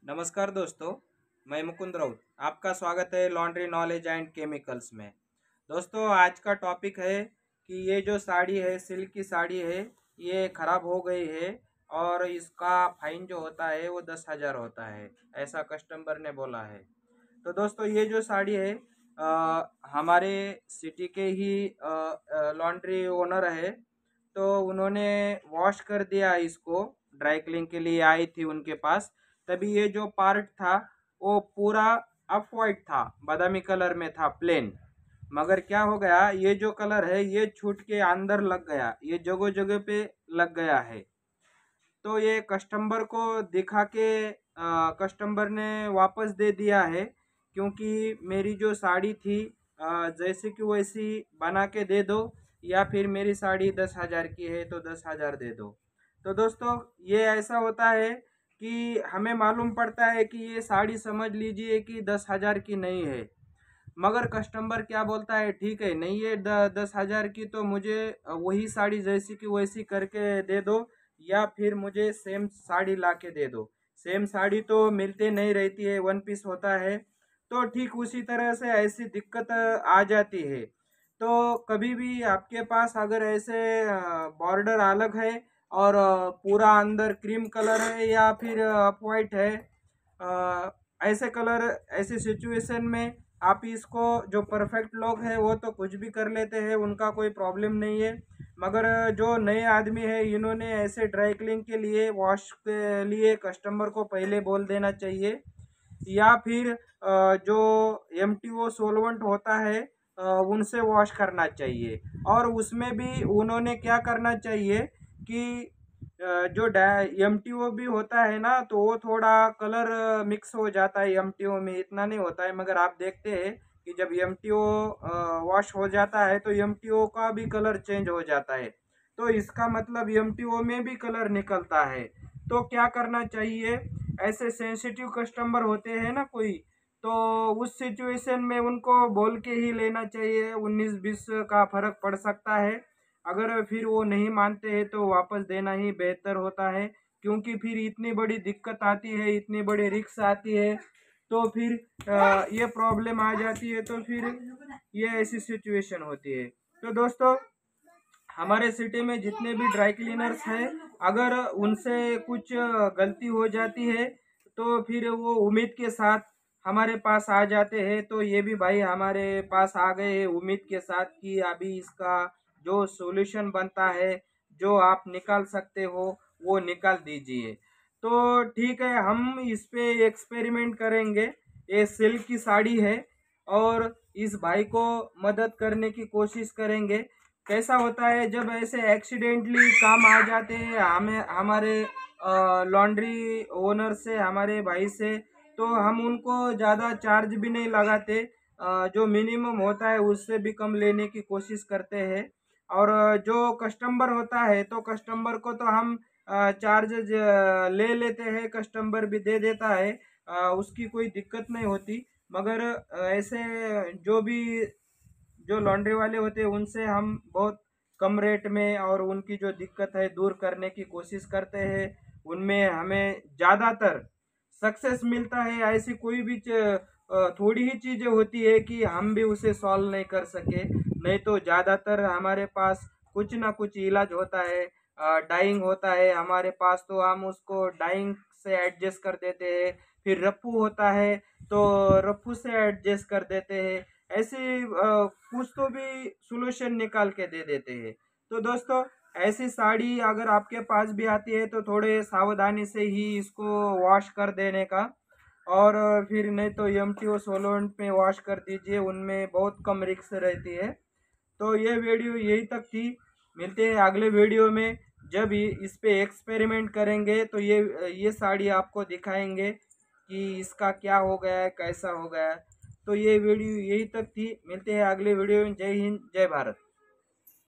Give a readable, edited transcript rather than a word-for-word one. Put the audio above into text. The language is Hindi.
नमस्कार दोस्तों, मैं मुकुंद राउत। आपका स्वागत है लॉन्ड्री नॉलेज एंड केमिकल्स में। दोस्तों, आज का टॉपिक है कि ये जो साड़ी है, सिल्क की साड़ी है, ये ख़राब हो गई है और इसका फाइन जो होता है वो 10,000 होता है, ऐसा कस्टमर ने बोला है। तो दोस्तों, ये जो साड़ी है हमारे सिटी के ही लॉन्ड्री ओनर है। तो उन्होंने वॉश कर दिया इसको, ड्राई क्लीन के लिए आई थी उनके पास। तभी ये जो पार्ट था वो पूरा ऑफ वाइट था, बादामी कलर में था, प्लेन। मगर क्या हो गया, ये जो कलर है ये छूट के अंदर लग गया, ये जगह जगह पे लग गया है। तो ये कस्टमर को दिखा के कस्टमर ने वापस दे दिया है, क्योंकि मेरी जो साड़ी थी जैसे कि वैसी बना के दे दो, या फिर मेरी साड़ी 10,000 की है तो 10,000 दे दो। तो दोस्तों, ये ऐसा होता है कि हमें मालूम पड़ता है कि ये साड़ी समझ लीजिए कि 10,000 की नहीं है, मगर कस्टमर क्या बोलता है, ठीक है नहीं है 10,000 की, तो मुझे वही साड़ी जैसी की वैसी करके दे दो, या फिर मुझे सेम साड़ी ला के दे दो। सेम साड़ी तो मिलते नहीं रहती है, वन पीस होता है। तो ठीक उसी तरह से ऐसी दिक्कत आ जाती है। तो कभी भी आपके पास अगर ऐसे बॉर्डर अलग है और पूरा अंदर क्रीम कलर है या फिर ऑफ वाइट है, अ, ऐसे कलर, ऐसे सिचुएशन में आप इसको, जो परफेक्ट लोग हैं वो तो कुछ भी कर लेते हैं, उनका कोई प्रॉब्लम नहीं है। मगर जो नए आदमी है, इन्होंने ऐसे ड्राई क्लीन के लिए, वॉश के लिए कस्टमर को पहले बोल देना चाहिए, या फिर जो एमटीओ सोलवेंट होता है उनसे वॉश करना चाहिए। और उसमें भी उन्होंने क्या करना चाहिए कि जो एमटीओ भी होता है ना, तो वो थोड़ा कलर मिक्स हो जाता है, एमटीओ में इतना नहीं होता है। मगर आप देखते हैं कि जब एमटीओ वॉश हो जाता है तो एमटीओ का भी कलर चेंज हो जाता है। तो इसका मतलब एमटीओ में भी कलर निकलता है। तो क्या करना चाहिए, ऐसे सेंसिटिव कस्टमर होते हैं ना कोई, तो उस सिचुएशन में उनको बोल के ही लेना चाहिए। 19-20 का फर्क पड़ सकता है। अगर फिर वो नहीं मानते हैं तो वापस देना ही बेहतर होता है, क्योंकि फिर इतनी बड़ी दिक्कत आती है, इतनी बड़ी रिक्स आती है, तो फिर ये प्रॉब्लम आ जाती है, तो फिर ये ऐसी सिचुएशन होती है। तो दोस्तों, हमारे सिटी में जितने भी ड्राई क्लीनर्स हैं, अगर उनसे कुछ गलती हो जाती है तो फिर वो उम्मीद के साथ हमारे पास आ जाते हैं। तो ये भी भाई हमारे पास आ गए हैं उम्मीद के साथ कि अभी इसका जो सॉल्यूशन बनता है, जो आप निकाल सकते हो, वो निकाल दीजिए। तो ठीक है, हम इस पे एक्सपेरिमेंट करेंगे। ये सिल्क की साड़ी है और इस भाई को मदद करने की कोशिश करेंगे। कैसा होता है, जब ऐसे एक्सीडेंटली काम आ जाते हैं हमें, हमारे लॉन्ड्री ओनर से, हमारे भाई से, तो हम उनको ज़्यादा चार्ज भी नहीं लगाते। जो मिनिमम होता है उससे भी कम लेने की कोशिश करते हैं। और जो कस्टमर होता है तो कस्टमर को तो हम चार्ज ले लेते हैं, कस्टमर भी दे देता है, उसकी कोई दिक्कत नहीं होती। मगर ऐसे जो भी जो लॉन्ड्री वाले होते हैं उनसे हम बहुत कम रेट में और उनकी जो दिक्कत है दूर करने की कोशिश करते हैं। उनमें हमें ज़्यादातर सक्सेस मिलता है। ऐसी कोई भी थोड़ी ही चीज़ें होती है कि हम भी उसे सॉल्व नहीं कर सके, नहीं तो ज़्यादातर हमारे पास कुछ ना कुछ इलाज होता है। डाइंग होता है हमारे पास, तो हम उसको डाइंग से एडजस्ट कर देते हैं। फिर रफ्फू होता है तो रफ्फू से एडजस्ट कर देते हैं। ऐसे कुछ तो भी सॉल्यूशन निकाल के दे देते हैं। तो दोस्तों, ऐसी साड़ी अगर आपके पास भी आती है तो थोड़े सावधानी से ही इसको वॉश कर देने का, और फिर नहीं तो एमटीओ सोलोंट में वॉश कर दीजिए, उनमें बहुत कम रिस्क रहती है। तो ये वीडियो यही तक थी। मिलते हैं अगले वीडियो में, जब इस पे एक्सपेरिमेंट करेंगे तो ये साड़ी आपको दिखाएंगे कि इसका क्या हो गया है, कैसा हो गया है। तो ये वीडियो यही तक थी। मिलते हैं अगले वीडियो में। जय हिंद, जय भारत।